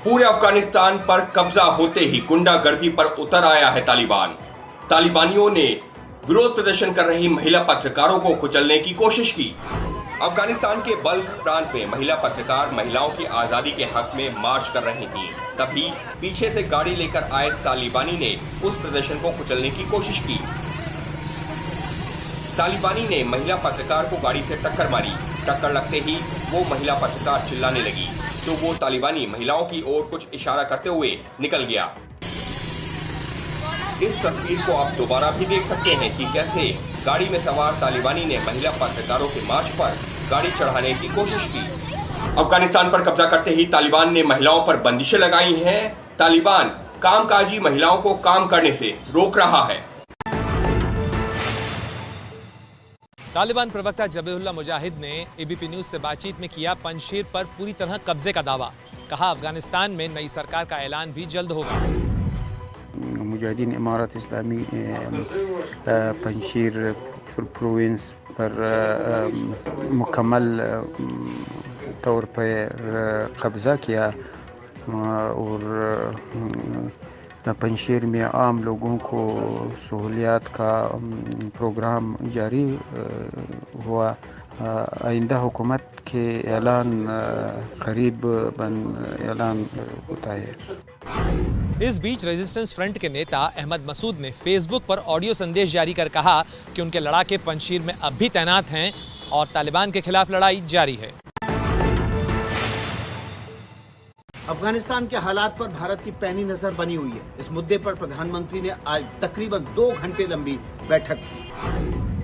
पूरे अफगानिस्तान पर कब्जा होते ही गुंडागर्दी पर उतर आया है तालिबान। तालिबानियों ने विरोध प्रदर्शन कर रही महिला पत्रकारों को कुचलने की कोशिश की। अफगानिस्तान के बल्ख प्रांत में महिला पत्रकार महिलाओं की आजादी के हक में मार्च कर रही थीं। तभी पीछे से गाड़ी लेकर आए तालिबानी ने उस प्रदर्शन को कुचलने की कोशिश की। तालिबानी ने महिला पत्रकार को गाड़ी से टक्कर मारी। टक्कर लगते ही वो महिला पत्रकार चिल्लाने लगी तो वो तालिबानी महिलाओं की ओर कुछ इशारा करते हुए निकल गया। इस तस्वीर को आप दोबारा भी देख सकते हैं कि कैसे गाड़ी में सवार तालिबानी ने महिला पत्रकारों के मार्च पर गाड़ी चढ़ाने की कोशिश की। अफगानिस्तान पर कब्जा करते ही तालिबान ने महिलाओं पर बंदिशें लगाई हैं। तालिबान कामकाजी महिलाओं को काम करने से रोक रहा है। तालिबान प्रवक्ता जबीहुल्लाह मुजाहिद ने एबीपी न्यूज से बातचीत में किया पंजशीर पर पूरी तरह कब्जे का दावा। कहा अफगानिस्तान में नई सरकार का ऐलान भी जल्द होगा। मुजाहिदीन इमारत इस्लामी पंजशीर प्रोविंस पर मुकम्मल तौर पर कब्जा किया और पंजशीर में आम लोगों को सहूलियात का प्रोग्राम जारी हुआ। आइंदा हुकूमत के ऐलान करीब ऐलान होता है। इस बीच रेजिस्टेंस फ्रंट के नेता अहमद मसूद ने फेसबुक पर ऑडियो संदेश जारी कर कहा कि उनके लड़ाके पंजशीर में अब भी तैनात हैं और तालिबान के खिलाफ लड़ाई जारी है। अफगानिस्तान के हालात पर भारत की पैनी नजर बनी हुई है। इस मुद्दे पर प्रधानमंत्री ने आज तकरीबन 2 घंटे लंबी बैठक की।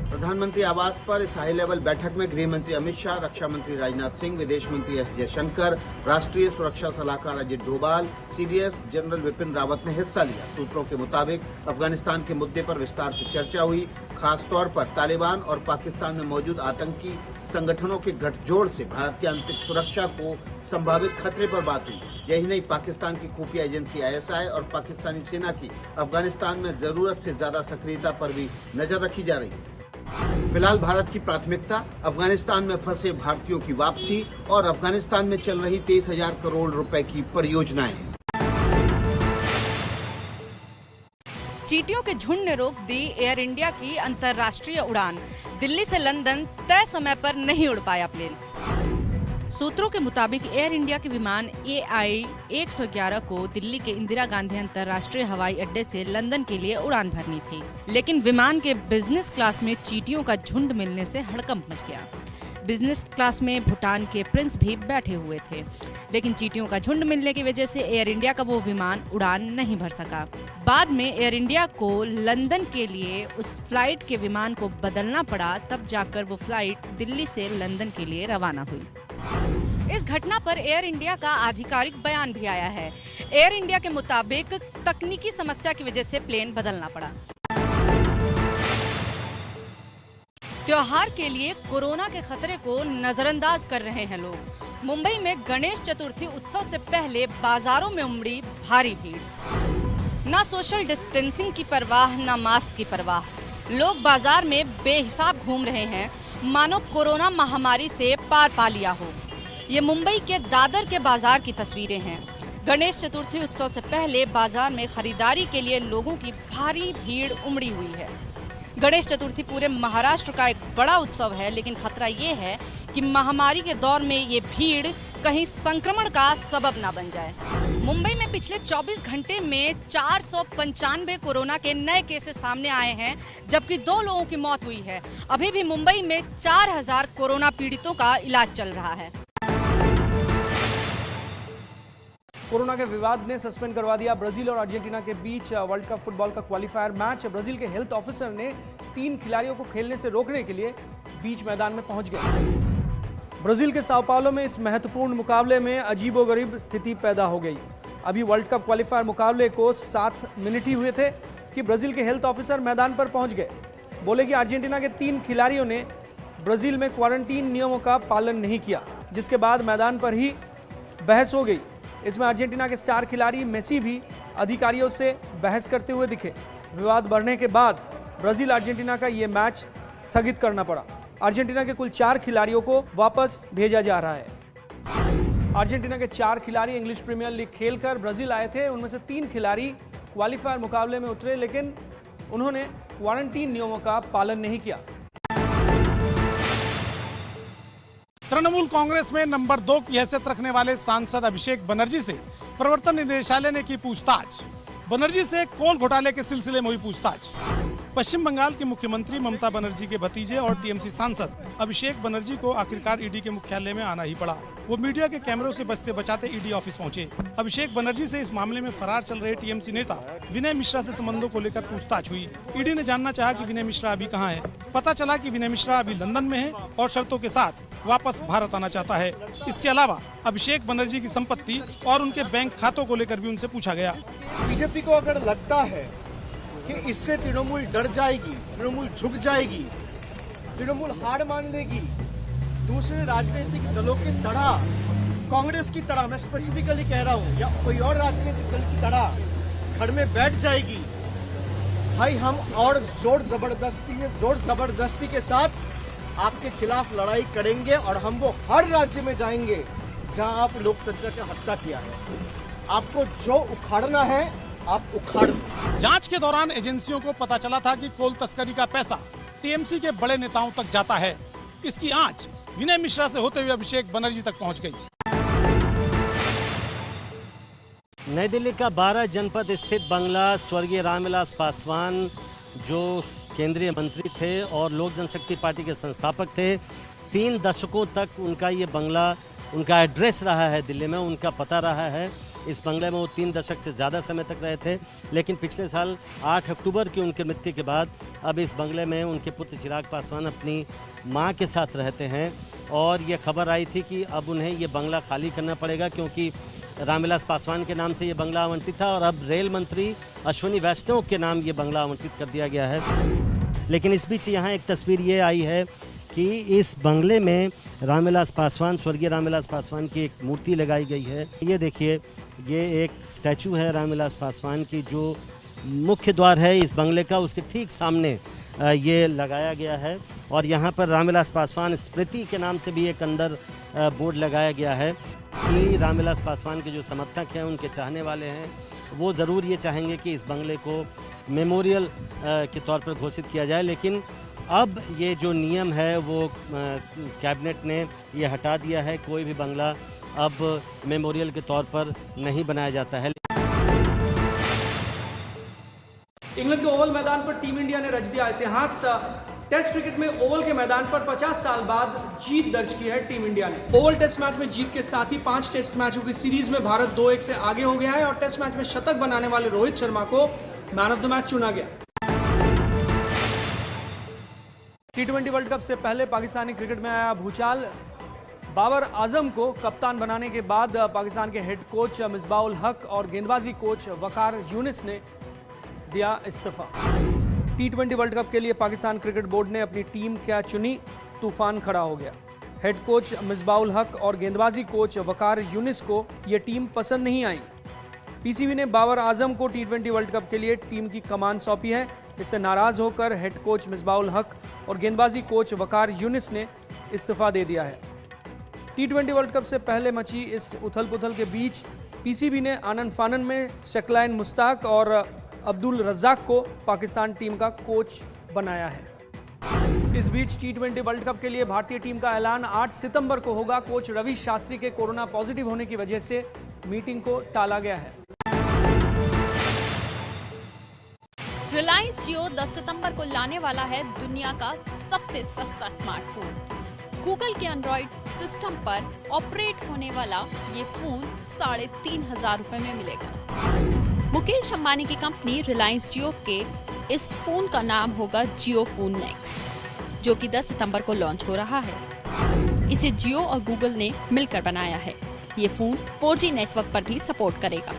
प्रधानमंत्री आवास पर इस हाई लेवल बैठक में गृह मंत्री अमित शाह, रक्षा मंत्री राजनाथ सिंह, विदेश मंत्री एस जयशंकर, राष्ट्रीय सुरक्षा सलाहकार अजित डोभाल, सीडीएस जनरल विपिन रावत ने हिस्सा लिया। सूत्रों के मुताबिक अफगानिस्तान के मुद्दे पर विस्तार से चर्चा हुई। खासतौर पर तालिबान और पाकिस्तान में मौजूद आतंकी संगठनों के गठजोड़ से भारत की आंतरिक सुरक्षा को संभावित खतरे पर बात हुई। यही नहीं, पाकिस्तान की खुफिया एजेंसी आईएसआई और पाकिस्तानी सेना की अफगानिस्तान में जरूरत से ज्यादा सक्रियता पर भी नजर रखी जा रही है। फिलहाल भारत की प्राथमिकता अफगानिस्तान में फंसे भारतीयों की वापसी और अफगानिस्तान में चल रही 23,000 करोड़ रुपए की परियोजनाएं हैं। चींटियों के झुंड ने रोक दी एयर इंडिया की अंतर्राष्ट्रीय उड़ान। दिल्ली से लंदन तय समय पर नहीं उड़ पाया प्लेन। सूत्रों के मुताबिक एयर इंडिया के विमान AI 111 को दिल्ली के इंदिरा गांधी अंतर्राष्ट्रीय हवाई अड्डे से लंदन के लिए उड़ान भरनी थी, लेकिन विमान के बिजनेस क्लास में चींटियों का झुंड मिलने से हड़कंप मच गया। बिजनेस क्लास में भूटान के प्रिंस भी बैठे हुए थे, लेकिन चींटियों का झुंड मिलने की वजह से एयर इंडिया का वो विमान उड़ान नहीं भर सका। बाद में एयर इंडिया को लंदन के लिए उस फ्लाइट के विमान को बदलना पड़ा, तब जाकर वो फ्लाइट दिल्ली से लंदन के लिए रवाना हुई। इस घटना पर एयर इंडिया का आधिकारिक बयान भी आया है। एयर इंडिया के मुताबिक तकनीकी समस्या की वजह से प्लेन बदलना पड़ा। त्योहार के लिए कोरोना के खतरे को नजरअंदाज कर रहे हैं लोग। मुंबई में गणेश चतुर्थी उत्सव से पहले बाजारों में उमड़ी भारी भीड़। ना सोशल डिस्टेंसिंग की परवाह, ना मास्क की परवाह। लोग बाजार में बेहिसाब घूम रहे हैं, मानो कोरोना महामारी से पार पा लिया हो। ये मुंबई के दादर के बाजार की तस्वीरें हैं। गणेश चतुर्थी उत्सव से पहले बाजार में खरीदारी के लिए लोगों की भारी भीड़ उमड़ी हुई है। गणेश चतुर्थी पूरे महाराष्ट्र का एक बड़ा उत्सव है, लेकिन खतरा ये है कि महामारी के दौर में ये भीड़ कहीं संक्रमण का सबब ना बन जाए। मुंबई में पिछले 24 घंटे में 495 कोरोना के नए केसेस सामने आए हैं, जबकि 2 लोगों की मौत हुई है। अभी भी मुंबई में 4000 कोरोना पीड़ितों का इलाज चल रहा है। कोरोना के विवाद ने सस्पेंड करवा दिया ब्राजील और अर्जेंटीना के बीच वर्ल्ड कप फुटबॉल का क्वालिफायर मैच। ब्राजील के हेल्थ ऑफिसर ने 3 खिलाड़ियों को खेलने से रोकने के लिए बीच मैदान में पहुंच गए। ब्राजील के साओ पाउलो में इस महत्वपूर्ण मुकाबले में अजीबोगरीब स्थिति पैदा हो गई। अभी वर्ल्ड कप क्वालिफायर मुकाबले को 7 मिनट ही हुए थे कि ब्राजील के हेल्थ ऑफिसर मैदान पर पहुंच गए। बोले कि अर्जेंटीना के 3 खिलाड़ियों ने ब्राजील में क्वारंटीन नियमों का पालन नहीं किया, जिसके बाद मैदान पर ही बहस हो गई। इसमें अर्जेंटीना के स्टार खिलाड़ी मेसी भी अधिकारियों से बहस करते हुए दिखे। विवाद बढ़ने के बाद ब्राजील अर्जेंटीना का ये मैच स्थगित करना पड़ा। अर्जेंटीना के कुल 4 खिलाड़ियों को वापस भेजा जा रहा है। अर्जेंटीना के 4 खिलाड़ी इंग्लिश प्रीमियर लीग खेलकर ब्राजील आए थे। उनमें से 3 खिलाड़ी क्वालिफायर मुकाबले में उतरे, लेकिन उन्होंने क्वारंटीन नियमों का पालन नहीं किया। तृणमूल कांग्रेस में नंबर 2 की हैसियत रखने वाले सांसद अभिषेक बनर्जी से प्रवर्तन निदेशालय ने की पूछताछ। बनर्जी से कोल घोटाले के सिलसिले में हुई पूछताछ। पश्चिम बंगाल की मुख्यमंत्री ममता बनर्जी के भतीजे और टीएमसी सांसद अभिषेक बनर्जी को आखिरकार ईडी के मुख्यालय में आना ही पड़ा। वो मीडिया के कैमरों से बचते बचाते ईडी ऑफिस पहुंचे। अभिषेक बनर्जी से इस मामले में फरार चल रहे टीएमसी नेता विनय मिश्रा से संबंधों को लेकर पूछताछ हुई। ईडी ने जानना चाहा कि विनय मिश्रा अभी कहाँ है। पता चला कि विनय मिश्रा अभी लंदन में है और शर्तों के साथ वापस भारत आना चाहता है। इसके अलावा अभिषेक बनर्जी की संपत्ति और उनके बैंक खातों को लेकर भी उनसे पूछा गया। बीजेपी को अगर लगता है कि इससे तृणमूल डर जाएगी, तृणमूल झुक जाएगी, तृणमूल हार मान लेगी, दूसरे राजनीतिक दलों की तरह, कांग्रेस की तरह, मैं स्पेसिफिकली कह रहा हूं, या कोई और राजनीतिक दल की तरह घर में बैठ जाएगी, भाई हम और जोर जबरदस्ती के साथ आपके खिलाफ लड़ाई करेंगे और हम वो हर राज्य में जाएंगे जहां आप लोकतंत्र की हत्या किया है। आपको जो उखाड़ना है आप उखाड़ दो। जांच के दौरान एजेंसियों को पता चला था कि कोल तस्करी का पैसा टीएमसी के बड़े नेताओं तक जाता है। इसकी आंच विनय मिश्रा से होते हुए अभिषेक बनर्जी तक पहुंच गई। नई दिल्ली का 12 जनपद स्थित बंगला स्वर्गीय रामविलास पासवान, जो केंद्रीय मंत्री थे और लोक जनशक्ति पार्टी के संस्थापक थे, 3 दशकों तक उनका ये बंगला, उनका एड्रेस रहा है दिल्ली में, उनका पता रहा है। इस बंगले में वो 3 दशक से ज़्यादा समय तक रहे थे। लेकिन पिछले साल 8 अक्टूबर की उनकी मृत्यु के बाद अब इस बंगले में उनके पुत्र चिराग पासवान अपनी मां के साथ रहते हैं। और ये खबर आई थी कि अब उन्हें ये बंगला खाली करना पड़ेगा, क्योंकि रामविलास पासवान के नाम से ये बंगला आवंटित था और अब रेल मंत्री अश्विनी वैष्णव के नाम ये बंगला आवंटित कर दिया गया है। लेकिन इस बीच यहाँ एक तस्वीर ये आई है कि इस बंगले में रामविलास पासवान, स्वर्गीय रामविलास पासवान की एक मूर्ति लगाई गई है। ये देखिए, ये एक स्टैचू है रामविलास पासवान की, जो मुख्य द्वार है इस बंगले का, उसके ठीक सामने ये लगाया गया है। और यहाँ पर रामविलास पासवान स्मृति के नाम से भी एक अंदर बोर्ड लगाया गया है कि रामविलास पासवान के जो समर्थक हैं, उनके चाहने वाले हैं, वो ज़रूर ये चाहेंगे कि इस बंगले को मेमोरियल के तौर पर घोषित किया जाए। लेकिन अब ये जो नियम है वो कैबिनेट ने ये हटा दिया है। कोई भी बंगला अब मेमोरियल के तौर पर नहीं बनाया जाता है। इंग्लैंड के ओवल मैदान पर टीम इंडिया ने रच दिया इतिहास। टेस्ट क्रिकेट में ओवल के मैदान पर 50 साल बाद जीत दर्ज की है टीम इंडिया ने। ओवल टेस्ट मैच में जीत के साथ ही 5 टेस्ट मैचों की सीरीज में भारत 2-1 से आगे हो गया है और टेस्ट मैच में शतक बनाने वाले रोहित शर्मा को मैन ऑफ द मैच चुना गया। T20 वर्ल्ड कप से पहले पाकिस्तानी क्रिकेट में आया भूचाल। बाबर आजम को कप्तान बनाने के बाद पाकिस्तान के हेड कोच मिसबाउल हक और गेंदबाजी कोच वकार यूनिस ने दिया इस्तीफा। T20 वर्ल्ड कप के लिए पाकिस्तान क्रिकेट बोर्ड ने अपनी टीम क्या चुनी, तूफान खड़ा हो गया। हेड कोच मिसबाउल हक और गेंदबाजी कोच वकार यूनिस को यह टीम पसंद नहीं आई। पीसीबी ने बाबर आजम को T20 वर्ल्ड कप के लिए टीम की कमान सौंपी है। इससे नाराज होकर हेड कोच मिसबाउल हक और गेंदबाजी कोच वकार यूनिस ने इस्तीफा दे दिया है। T20 वर्ल्ड कप से पहले मची इस उथल पुथल के बीच पीसीबी ने आनन फानन में शकलाइन मुश्ताक और अब्दुल रज्जाक को पाकिस्तान टीम का कोच बनाया है। इस बीच T20 वर्ल्ड कप के लिए भारतीय टीम का ऐलान 8 सितंबर को होगा। कोच रवि शास्त्री के कोरोना पॉजिटिव होने की वजह से मीटिंग को टाला गया है। रिलायंस जियो 10 सितंबर को लाने वाला है दुनिया का सबसे सस्ता स्मार्टफोन। गूगल के एंड्रॉइड सिस्टम पर ऑपरेट होने वाला ये फोन 3,500 रुपए में मिलेगा। मुकेश अंबानी की कंपनी रिलायंस जियो के इस फोन का नाम होगा जियो फोन नेक्स्ट, जो कि 10 सितंबर को लॉन्च हो रहा है। इसे जियो और गूगल ने मिलकर बनाया है। ये फोन 4G नेटवर्क पर भी सपोर्ट करेगा।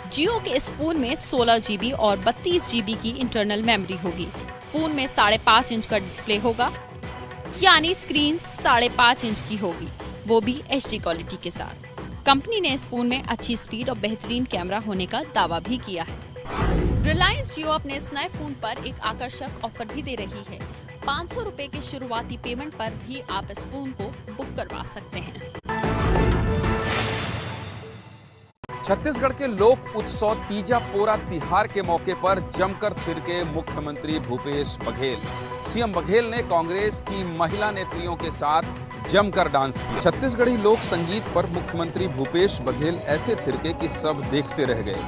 जियो के इस फोन में 16 GB और 32 GB की इंटरनल मेमोरी होगी। फोन में 5.5 इंच का डिस्प्ले होगा, यानी स्क्रीन 5.5 इंच की होगी, वो भी HD क्वालिटी के साथ। कंपनी ने इस फोन में अच्छी स्पीड और बेहतरीन कैमरा होने का दावा भी किया है। रिलायंस जियो अपने इस नए फोन पर एक आकर्षक ऑफर भी दे रही है। 500 रुपए के शुरुआती पेमेंट पर भी आप इस फोन को बुक करवा सकते हैं। छत्तीसगढ़ के लोक उत्सव तीजा पोरा तिहार के मौके पर जमकर थिरके मुख्यमंत्री भूपेश बघेल। सीएम बघेल ने कांग्रेस की महिला नेत्रियों के साथ जमकर डांस किया। छत्तीसगढ़ी लोक संगीत पर मुख्यमंत्री भूपेश बघेल ऐसे थिरके कि सब देखते रह गए।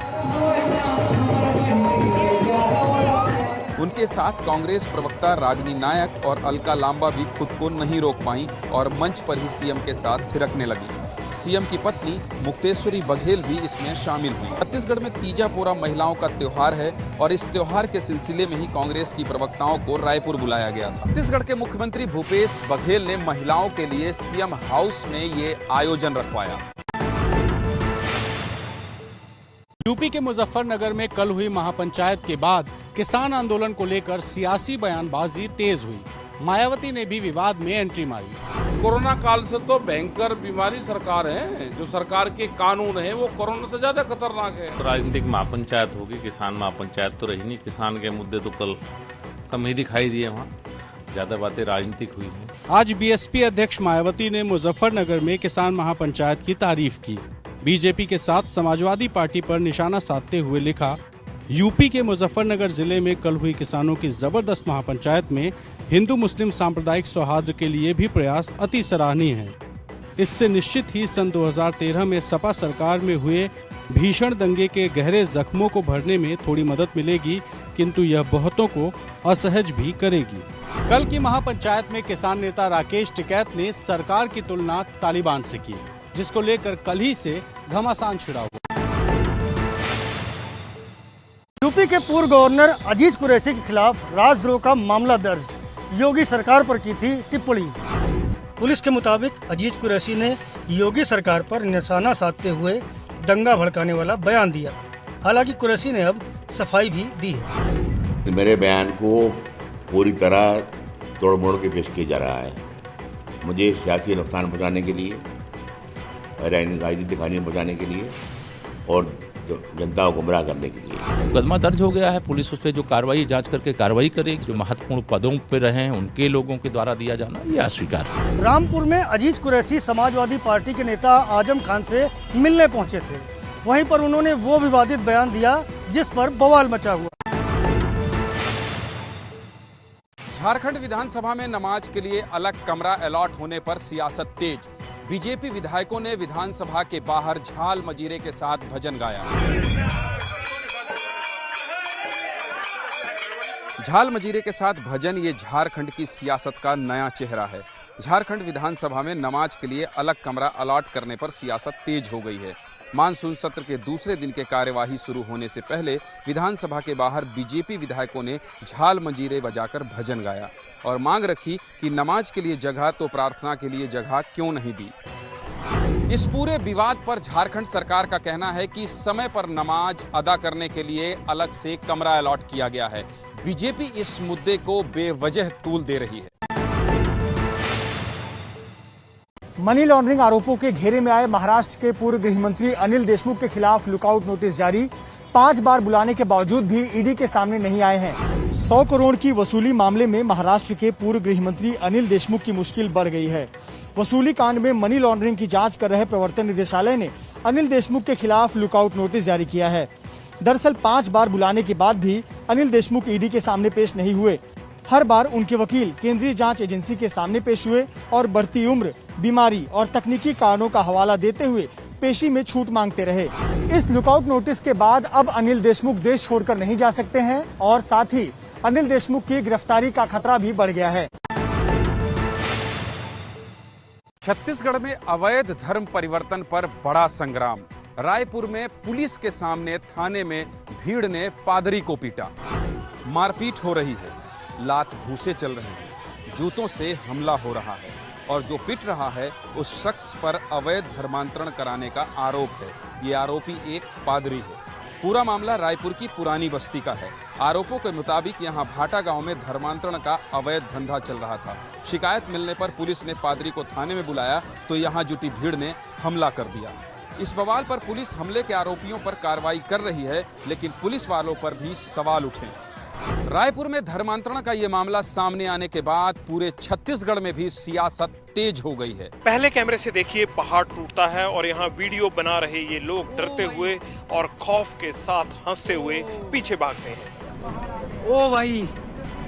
उनके साथ कांग्रेस प्रवक्ता रागिनी नायक और अलका लांबा भी खुद को नहीं रोक पाई और मंच पर ही सीएम के साथ थिरकने लगी। सीएम की पत्नी मुक्तेश्वरी बघेल भी इसमें शामिल हुई। छत्तीसगढ़ में तीजा पोरा महिलाओं का त्योहार है और इस त्योहार के सिलसिले में ही कांग्रेस की प्रवक्ताओं को रायपुर बुलाया गया था। छत्तीसगढ़ के मुख्यमंत्री भूपेश बघेल ने महिलाओं के लिए सीएम हाउस में ये आयोजन रखवाया। यूपी के मुजफ्फरनगर में कल हुई महापंचायत के बाद किसान आंदोलन को लेकर सियासी बयानबाजी तेज हुई। मायावती ने भी विवाद में एंट्री मारी। कोरोना काल से तो भयंकर बीमारी सरकार है, जो सरकार के कानून है वो कोरोना से ज्यादा खतरनाक है। तो राजनीतिक महापंचायत होगी, किसान महापंचायत तो रही नहीं। किसान के मुद्दे तो कल कम ही दिखाई दिए, वहाँ ज्यादा बातें राजनीतिक हुई हैं। आज बीएसपी अध्यक्ष मायावती ने मुजफ्फरनगर में किसान महापंचायत की तारीफ की। बीजेपी के साथ समाजवादी पार्टी पर निशाना साधते हुए लिखा, यूपी के मुजफ्फरनगर जिले में कल हुई किसानों की जबरदस्त महापंचायत में हिंदू मुस्लिम सांप्रदायिक सौहार्द के लिए भी प्रयास अति सराहनीय है। इससे निश्चित ही सन 2013 में सपा सरकार में हुए भीषण दंगे के गहरे जख्मों को भरने में थोड़ी मदद मिलेगी, किंतु यह बहुतों को असहज भी करेगी। कल की महापंचायत में किसान नेता राकेश टिकैत ने सरकार की तुलना तालिबान से की, जिसको लेकर कल ही से घमासान छिड़ा हुआ। यूपी के पूर्व गवर्नर अजीज कुरैशी के खिलाफ राजद्रोह का मामला दर्ज। योगी सरकार पर की थी टिप्पणी। पुलिस के मुताबिक अजीज कुरैशी ने योगी सरकार पर निशाना साधते हुए दंगा भड़काने वाला बयान दिया। हालांकि कुरैशी ने अब सफाई भी दी है। मेरे बयान को पूरी तरह तोड़ मोड़ के पेश किया जा रहा है। मुझे सियासी नुकसान पहुँचाने के लिए, राजनीतिक हानि पहुँचाने के लिए और जनता को गुमराह करने के लिए मुकदमा दर्ज हो गया है। पुलिस उस पर जो कार्रवाई जांच करके कार्रवाई करेगी। जो महत्वपूर्ण पदों पर रहे हैं उनके लोगों के द्वारा दिया जाना ये अस्वीकार है। रामपुर में अजीज कुरैशी समाजवादी पार्टी के नेता आजम खान से मिलने पहुंचे थे। वहीं पर उन्होंने वो विवादित बयान दिया जिस पर बवाल मचा हुआ। झारखंड विधानसभा में नमाज के लिए अलग कमरा अलॉट होने पर सियासत तेज। बीजेपी विधायकों ने विधानसभा के बाहर झाल मजीरे के साथ भजन गाया। झाल मजीरे के साथ भजन ये झारखंड की सियासत का नया चेहरा है। झारखंड विधानसभा में नमाज के लिए अलग कमरा अलॉट करने पर सियासत तेज हो गई है। मानसून सत्र के दूसरे दिन के कार्यवाही शुरू होने से पहले विधानसभा के बाहर बीजेपी विधायकों ने झाल मंजीरे बजाकर भजन गाया और मांग रखी कि नमाज के लिए जगह तो प्रार्थना के लिए जगह क्यों नहीं दी। इस पूरे विवाद पर झारखंड सरकार का कहना है कि समय पर नमाज अदा करने के लिए अलग से कमरा अलॉट किया गया है। बीजेपी इस मुद्दे को बेवजह तूल दे रही है। मनी लॉन्ड्रिंग आरोपों के घेरे में आए महाराष्ट्र के पूर्व गृह मंत्री अनिल देशमुख के खिलाफ लुकआउट नोटिस जारी। 5 बार बुलाने के बावजूद भी ईडी के सामने नहीं आए हैं। 100 करोड़ की वसूली मामले में महाराष्ट्र के पूर्व गृह मंत्री अनिल देशमुख की मुश्किल बढ़ गई है। वसूली कांड में मनी लॉन्ड्रिंग की जांच कर रहे प्रवर्तन निदेशालय ने अनिल देशमुख के खिलाफ लुकआउट नोटिस जारी किया है। दरअसल 5 बार बुलाने के बाद भी अनिल देशमुख ईडी के सामने पेश नहीं हुए। हर बार उनके वकील केंद्रीय जांच एजेंसी के सामने पेश हुए और बढ़ती उम्र, बीमारी और तकनीकी कारणों का हवाला देते हुए पेशी में छूट मांगते रहे। इस लुकआउट नोटिस के बाद अब अनिल देशमुख देश छोड़कर नहीं जा सकते हैं और साथ ही अनिल देशमुख की गिरफ्तारी का खतरा भी बढ़ गया है। छत्तीसगढ़ में अवैध धर्म परिवर्तन पर बड़ा संग्राम। रायपुर में पुलिस के सामने थाने में भीड़ ने पादरी को पीटा। मारपीट हो रही है, लात भूसे चल रहे हैं, जूतों से हमला हो रहा है और जो पिट रहा है उस शख्स पर अवैध धर्मांतरण कराने का आरोप है। ये आरोपी एक पादरी है। पूरा मामला रायपुर की पुरानी बस्ती का है। आरोपों के मुताबिक यहां भाटा गांव में धर्मांतरण का अवैध धंधा चल रहा था। शिकायत मिलने पर पुलिस ने पादरी को थाने में बुलाया तो यहां जुटी भीड़ ने हमला कर दिया। इस बवाल पर पुलिस हमले के आरोपियों पर कार्रवाई कर रही है, लेकिन पुलिस वालों पर भी सवाल उठे। रायपुर में धर्मांतरण का ये मामला सामने आने के बाद पूरे छत्तीसगढ़ में भी सियासत तेज हो गई है। पहले कैमरे से देखिए पहाड़ टूटता है और यहाँ वीडियो बना रहे ये लोग डरते हुए और खौफ के साथ हंसते हुए पीछे भागते हैं। ओ भाई।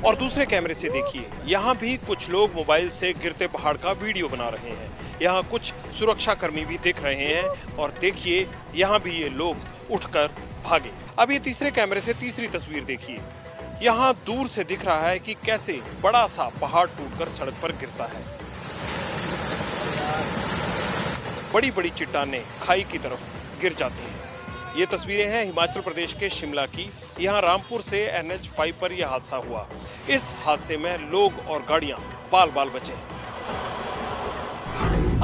और दूसरे कैमरे से देखिए यहाँ भी कुछ लोग मोबाइल से गिरते पहाड़ का वीडियो बना रहे हैं। यहाँ कुछ सुरक्षा कर्मी भी दिख रहे हैं और देखिए यहाँ भी ये लोग उठकर भागे। अब ये तीसरे कैमरे से तीसरी तस्वीर देखिए। यहाँ दूर से दिख रहा है कि कैसे बड़ा सा पहाड़ टूटकर सड़क पर गिरता है। बड़ी बड़ी चट्टानें खाई की तरफ गिर जाती हैं। ये तस्वीरें हैं हिमाचल प्रदेश के शिमला की। यहाँ रामपुर से NH5 पर यह हादसा हुआ। इस हादसे में लोग और गाड़ियां बाल बाल बचे हैं।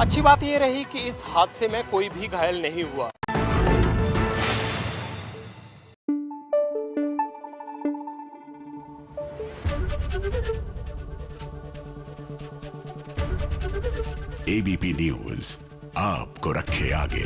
अच्छी बात यह रही कि इस हादसे में कोई भी घायल नहीं हुआ। ABP न्यूज आपको रखे आगे।